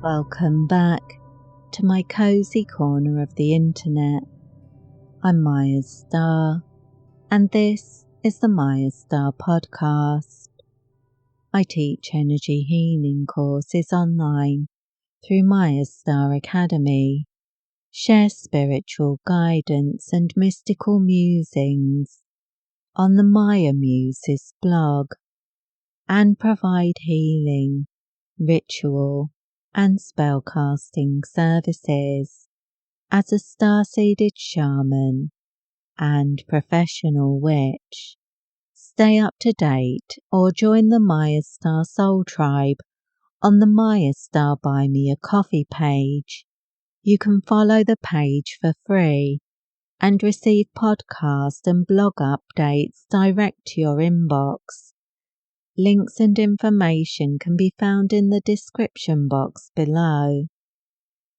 Welcome back to my cozy corner of the internet. I'm Mayastar, and this is the Mayastar Podcast. I teach energy healing courses online through Mayastar Academy, share spiritual guidance and mystical musings on the Maya Muses blog, and provide healing, ritual, and spellcasting services as a starseeded shaman and professional witch. Stay up to date or join the Mayastar Soul Tribe on the Mayastar Buy Me a Coffee page. You can follow the page for free and receive podcast and blog updates direct to your inbox. Links and information can be found in the description box below.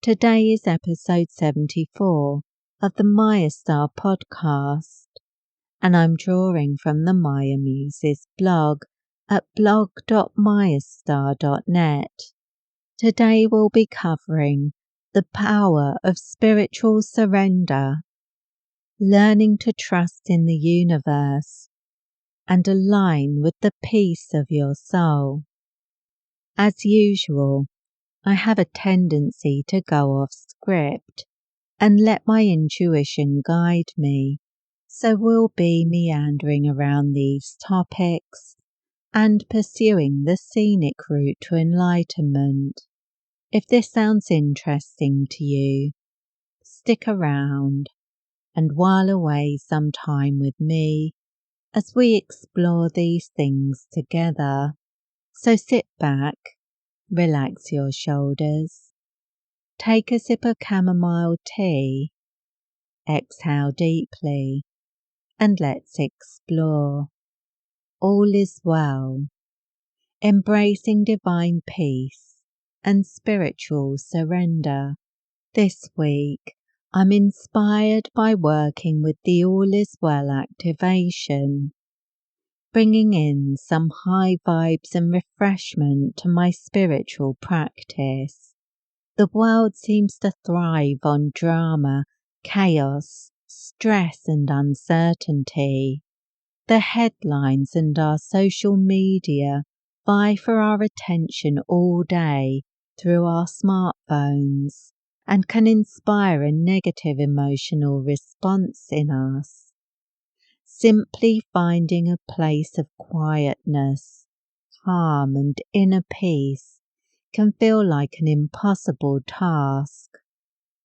Today is episode 74 of the Mayastar Podcast, and I'm drawing from the Maya Muses blog at blog.mayastar.net. Today we'll be covering the power of spiritual surrender, learning to trust in the universe, and align with the peace of your soul. As usual, I have a tendency to go off script and let my intuition guide me, so we'll be meandering around these topics and pursuing the scenic route to enlightenment. If this sounds interesting to you, stick around and while away some time with me as we explore these things together. So sit back, relax your shoulders, take a sip of chamomile tea, exhale deeply, and let's explore. All is well, embracing divine peace and spiritual surrender. This week, I'm inspired by working with the All Is Well activation, bringing in some high vibes and refreshment to my spiritual practice. The world seems to thrive on drama, chaos, stress and uncertainty. The headlines and our social media vie for our attention all day through our smartphones and can inspire a negative emotional response in us. Simply finding a place of quietness, calm and inner peace can feel like an impossible task.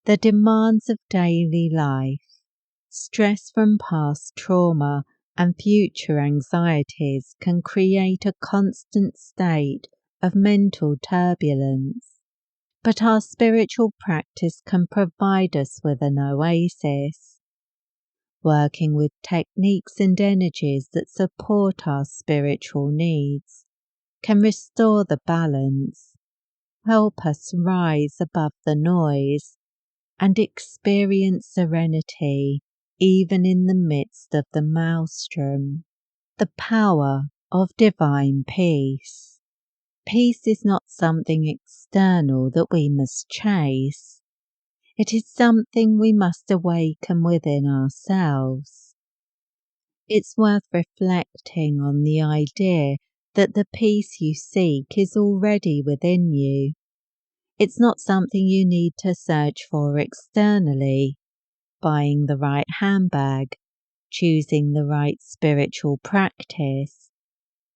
The demands of daily life, stress from past trauma and future anxieties can create a constant state of mental turbulence. But our spiritual practice can provide us with an oasis. Working with techniques and energies that support our spiritual needs can restore the balance, help us rise above the noise, and experience serenity even in the midst of the maelstrom. The power of divine peace. Peace is not something external that we must chase. It is something we must awaken within ourselves. It's worth reflecting on the idea that the peace you seek is already within you. It's not something you need to search for externally. Buying the right handbag, choosing the right spiritual practice,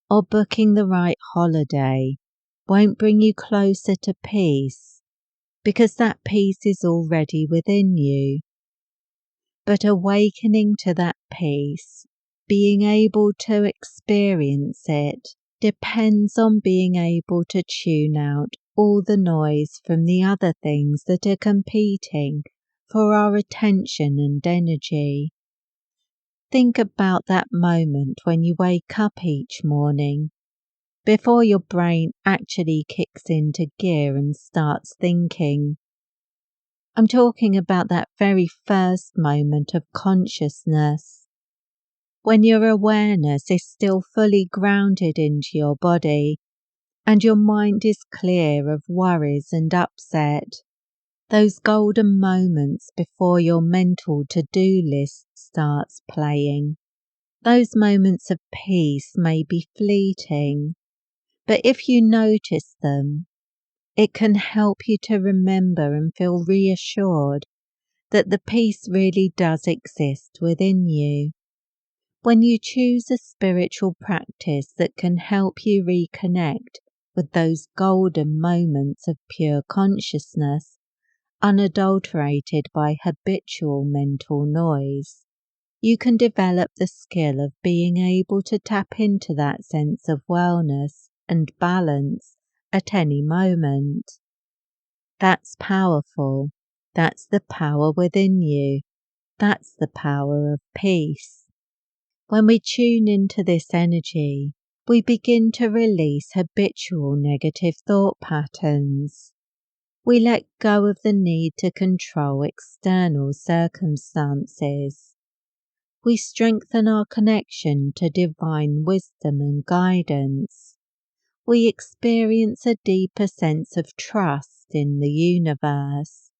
or booking the right holiday won't bring you closer to peace, because that peace is already within you. But awakening to that peace, being able to experience it, depends on being able to tune out all the noise from the other things that are competing for our attention and energy. Think about that moment when you wake up each morning, before your brain actually kicks into gear and starts thinking. I'm talking about that very first moment of consciousness, when your awareness is still fully grounded into your body and your mind is clear of worries and upset. Those golden moments before your mental to-do list starts playing. Those moments of peace may be fleeting, but if you notice them, it can help you to remember and feel reassured that the peace really does exist within you. When you choose a spiritual practice that can help you reconnect with those golden moments of pure consciousness, unadulterated by habitual mental noise, you can develop the skill of being able to tap into that sense of wellness and balance at any moment. That's powerful. That's the power within you. That's the power of peace. When we tune into this energy, we begin to release habitual negative thought patterns. We let go of the need to control external circumstances. We strengthen our connection to divine wisdom and guidance. We experience a deeper sense of trust in the universe,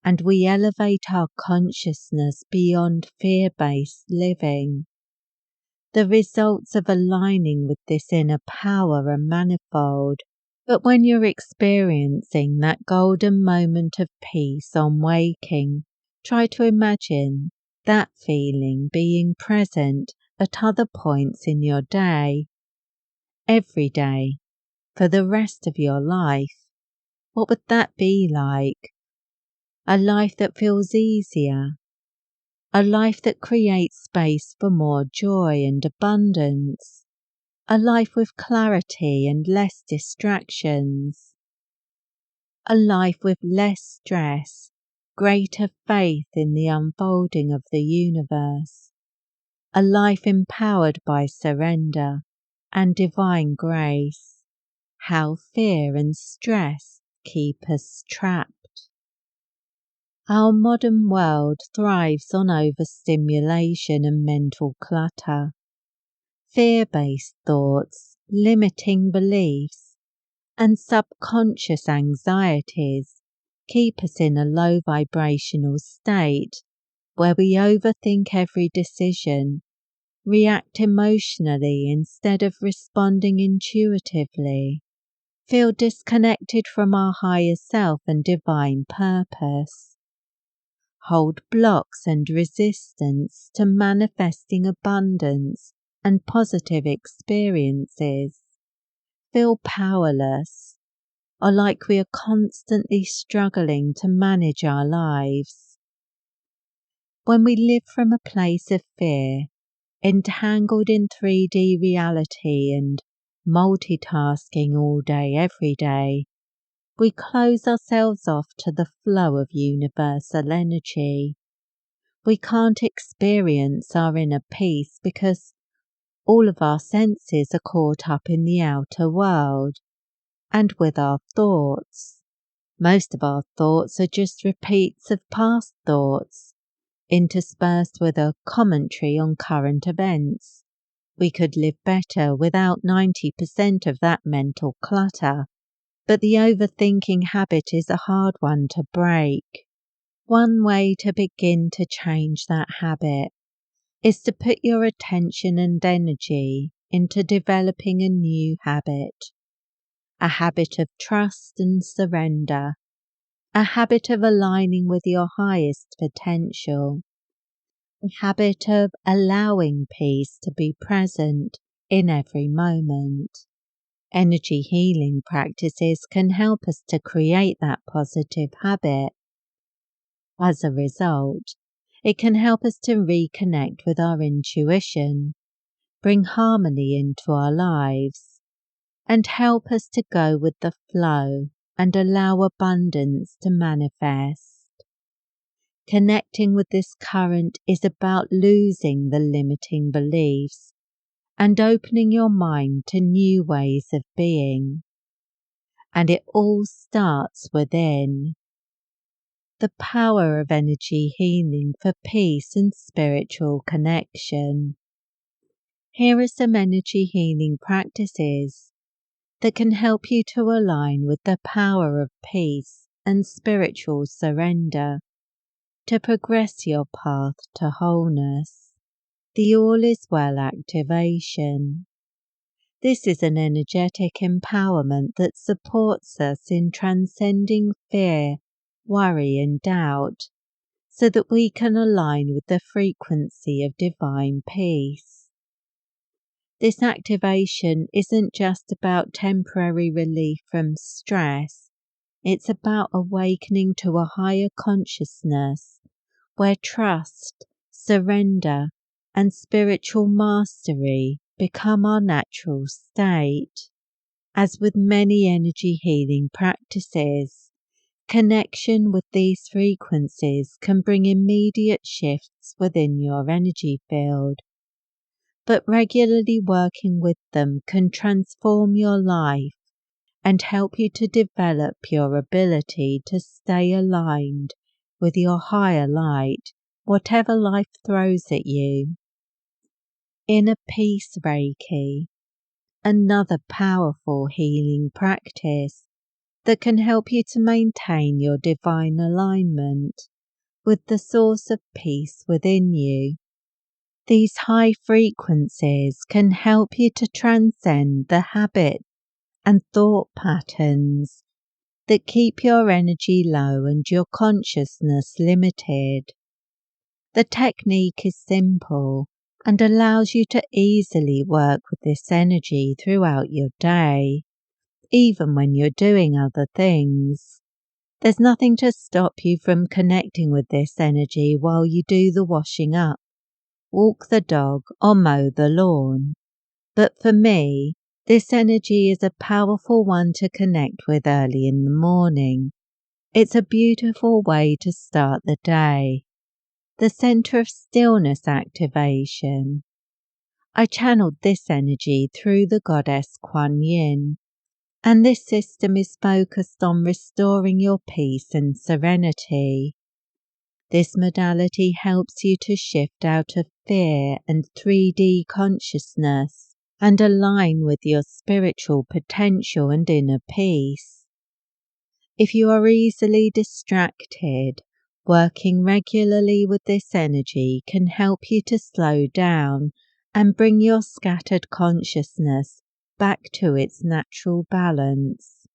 and we elevate our consciousness beyond fear-based living. The results of aligning with this inner power are manifold, but when you're experiencing that golden moment of peace on waking, try to imagine that feeling being present at other points in your day. Every day, for the rest of your life. What would that be like? A life that feels easier. A life that creates space for more joy and abundance. A life with clarity and less distractions. A life with less stress, greater faith in the unfolding of the universe. A life empowered by surrender and divine grace. How fear and stress keep us trapped. Our modern world thrives on overstimulation and mental clutter. Fear-based thoughts, limiting beliefs, and subconscious anxieties keep us in a low vibrational state where we overthink every decision, react emotionally instead of responding intuitively, feel disconnected from our higher self and divine purpose, hold blocks and resistance to manifesting abundance and positive experiences, feel powerless, or like we are constantly struggling to manage our lives. When we live from a place of fear, entangled in 3D reality and multitasking all day, every day, we close ourselves off to the flow of universal energy. We can't experience our inner peace because all of our senses are caught up in the outer world and with our thoughts. Most of our thoughts are just repeats of past thoughts, interspersed with a commentary on current events. We could live better without 90% of that mental clutter, but the overthinking habit is a hard one to break. One way to begin to change that habit is to put your attention and energy into developing a new habit. A habit of trust and surrender. A habit of aligning with your highest potential. A habit of allowing peace to be present in every moment. Energy healing practices can help us to create that positive habit. As a result, it can help us to reconnect with our intuition, bring harmony into our lives, and help us to go with the flow and allow abundance to manifest. Connecting with this current is about losing the limiting beliefs and opening your mind to new ways of being. And it all starts within. The power of energy healing for peace and spiritual connection. Here are some energy healing practices that can help you to align with the power of peace and spiritual surrender to progress your path to wholeness. The All Is Well activation. This is an energetic empowerment that supports us in transcending fear, worry and doubt, so that we can align with the frequency of divine peace. This activation isn't just about temporary relief from stress, it's about awakening to a higher consciousness where trust, surrender, and spiritual mastery become our natural state. As with many energy healing practices, connection with these frequencies can bring immediate shifts within your energy field, but regularly working with them can transform your life and help you to develop your ability to stay aligned with your higher light, whatever life throws at you. Inner Peace Reiki, another powerful healing practice that can help you to maintain your divine alignment with the source of peace within you. These high frequencies can help you to transcend the habits and thought patterns that keep your energy low and your consciousness limited. The technique is simple and allows you to easily work with this energy throughout your day, even when you're doing other things. There's nothing to stop you from connecting with this energy while you do the washing up, walk the dog, or mow the lawn. But for me, this energy is a powerful one to connect with early in the morning. It's a beautiful way to start the day. The Center of Stillness activation. I channeled this energy through the goddess Kuan Yin, and this system is focused on restoring your peace and serenity. This modality helps you to shift out of fear and 3D consciousness and align with your spiritual potential and inner peace. If you are easily distracted, working regularly with this energy can help you to slow down and bring your scattered consciousness back to its natural balance.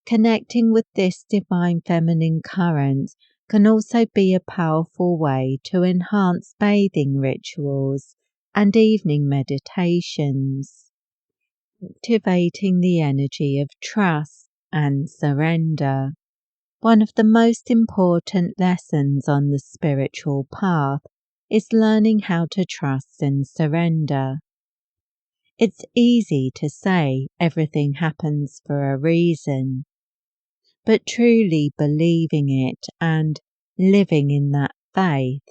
Connecting with this divine feminine current can also be a powerful way to enhance bathing rituals and evening meditations, activating the energy of trust and surrender. One of the most important lessons on the spiritual path is learning how to trust and surrender. It's easy to say everything happens for a reason, but truly believing it and living in that faith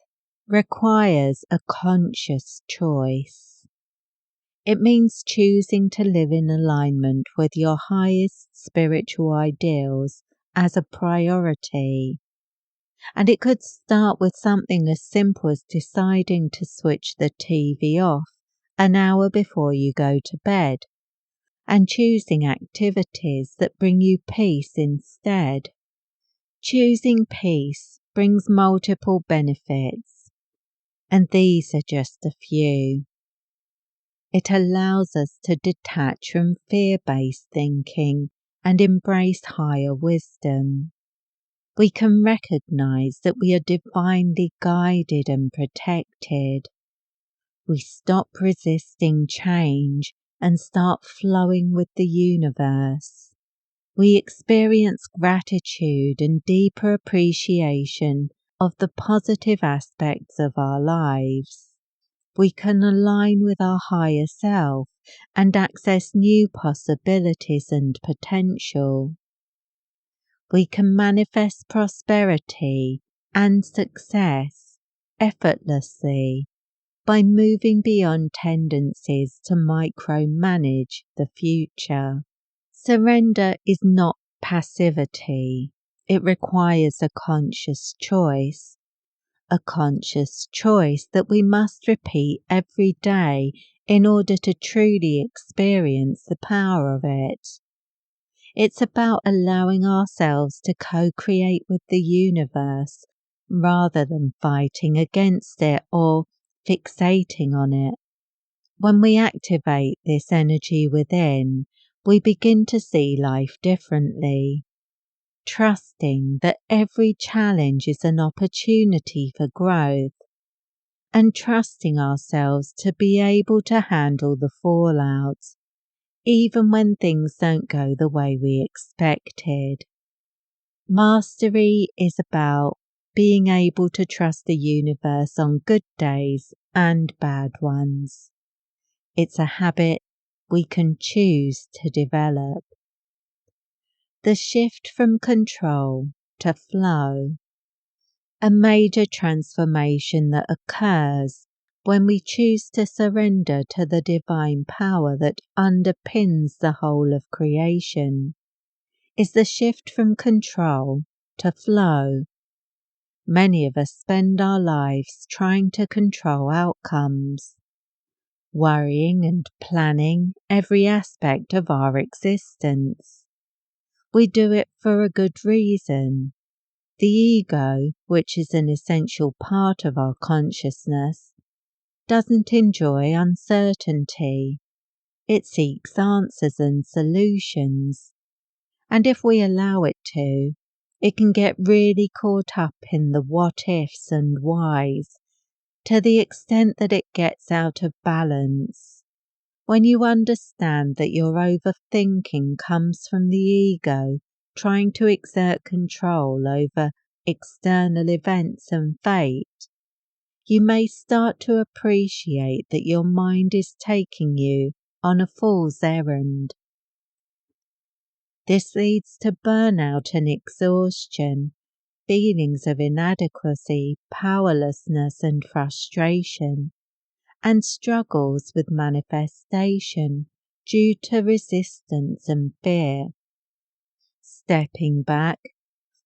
requires a conscious choice. It means choosing to live in alignment with your highest spiritual ideals as a priority. And it could start with something as simple as deciding to switch the TV off an hour before you go to bed and choosing activities that bring you peace instead. Choosing peace brings multiple benefits, and these are just a few. It allows us to detach from fear-based thinking and embrace higher wisdom. We can recognize that we are divinely guided and protected. We stop resisting change and start flowing with the universe. We experience gratitude and deeper appreciation of the positive aspects of our lives. We can align with our higher self and access new possibilities and potential. We can manifest prosperity and success effortlessly by moving beyond tendencies to micromanage the future. Surrender is not passivity. It requires a conscious choice that we must repeat every day in order to truly experience the power of it. It's about allowing ourselves to co-create with the universe rather than fighting against it or fixating on it. When we activate this energy within, we begin to see life differently, trusting that every challenge is an opportunity for growth, and trusting ourselves to be able to handle the fallouts, even when things don't go the way we expected. Mastery is about being able to trust the universe on good days and bad ones. It's a habit we can choose to develop. The shift from control to flow, a major transformation that occurs when we choose to surrender to the divine power that underpins the whole of creation, is the shift from control to flow. Many of us spend our lives trying to control outcomes, worrying and planning every aspect of our existence. We do it for a good reason. The ego, which is an essential part of our consciousness, doesn't enjoy uncertainty. It seeks answers and solutions. And if we allow it to, it can get really caught up in the what-ifs and whys, to the extent that it gets out of balance. When you understand that your overthinking comes from the ego trying to exert control over external events and fate, you may start to appreciate that your mind is taking you on a fool's errand. This leads to burnout and exhaustion, feelings of inadequacy, powerlessness and frustration, and struggles with manifestation due to resistance and fear. Stepping back,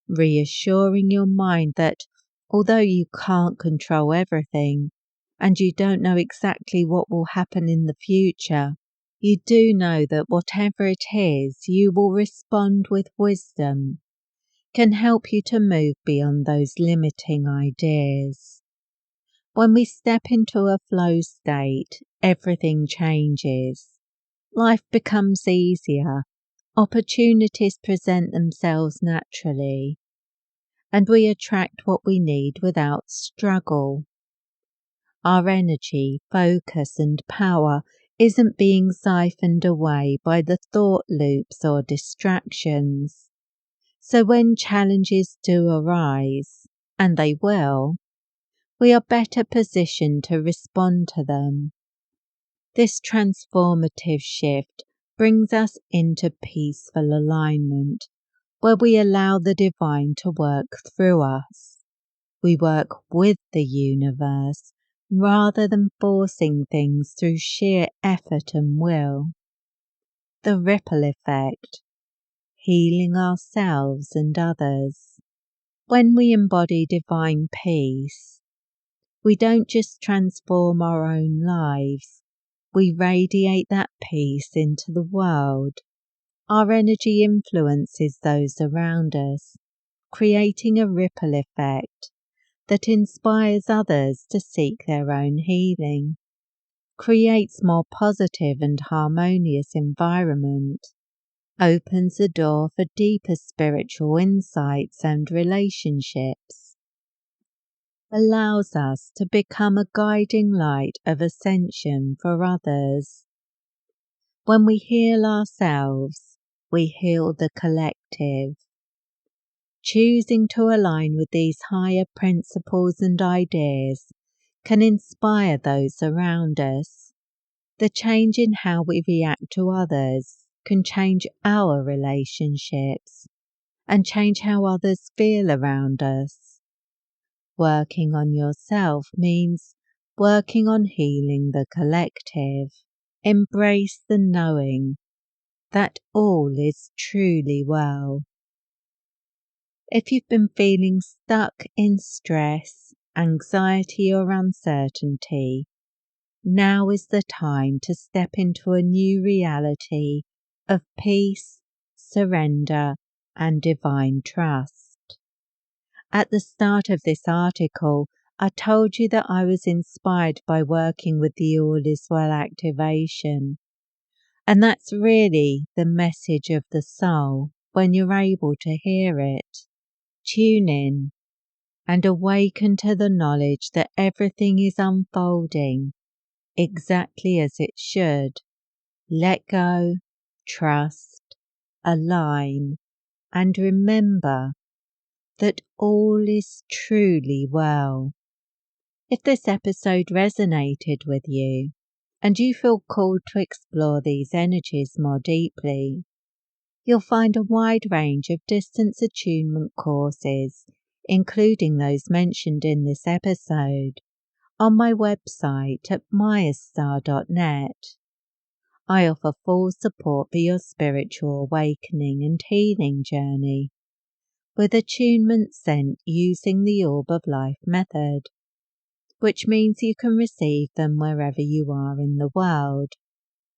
reassuring your mind that although you can't control everything and you don't know exactly what will happen in the future, you do know that whatever it is, you will respond with wisdom, can help you to move beyond those limiting ideas. When we step into a flow state, everything changes. Life becomes easier, opportunities present themselves naturally, and we attract what we need without struggle. Our energy, focus and power isn't being siphoned away by the thought loops or distractions. So when challenges do arise, and they will, we are better positioned to respond to them. This transformative shift brings us into peaceful alignment, where we allow the divine to work through us. We work with the universe rather than forcing things through sheer effort and will. The ripple effect, healing ourselves and others. When we embody divine peace, we don't just transform our own lives, we radiate that peace into the world. Our energy influences those around us, creating a ripple effect that inspires others to seek their own healing, creates more positive and harmonious environment, opens the door for deeper spiritual insights and relationships, allows us to become a guiding light of ascension for others. When we heal ourselves, we heal the collective. Choosing to align with these higher principles and ideas can inspire those around us. The change in how we react to others can change our relationships and change how others feel around us. Working on yourself means working on healing the collective. Embrace the knowing that all is truly well. If you've been feeling stuck in stress, anxiety or uncertainty, now is the time to step into a new reality of peace, surrender, and divine trust. At the start of this article, I told you that I was inspired by working with the All Is Well activation. And that's really the message of the soul when you're able to hear it. Tune in and awaken to the knowledge that everything is unfolding exactly as it should. Let go, trust, align, and remember that all is truly well. If this episode resonated with you and you feel called to explore these energies more deeply, you'll find a wide range of distance attunement courses, including those mentioned in this episode, on my website at mayastar.net. I offer full support for your spiritual awakening and healing journey, with attunement sent using the Orb of Life method, which means you can receive them wherever you are in the world.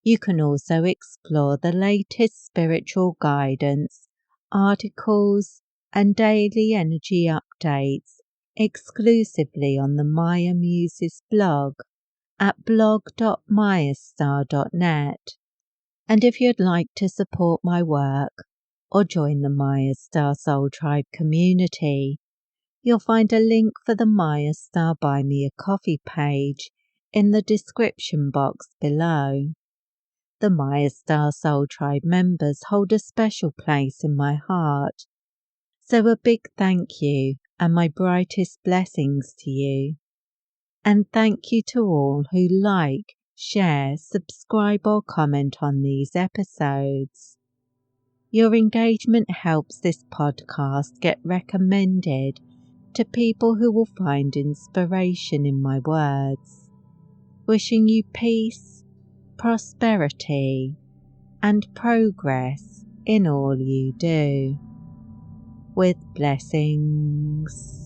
You can also explore the latest spiritual guidance, articles, and daily energy updates exclusively on the Maya Muses blog at blog.mayastar.net. And if you'd like to support my work or join the Mayastar Soul Tribe community, you'll find a link for the Mayastar Buy Me a Coffee page in the description box below. The Mayastar Soul Tribe members hold a special place in my heart, so a big thank you and my brightest blessings to you. And thank you to all who like, share, subscribe or comment on these episodes. Your engagement helps this podcast get recommended to people who will find inspiration in my words. Wishing you peace, prosperity, and progress in all you do. With blessings.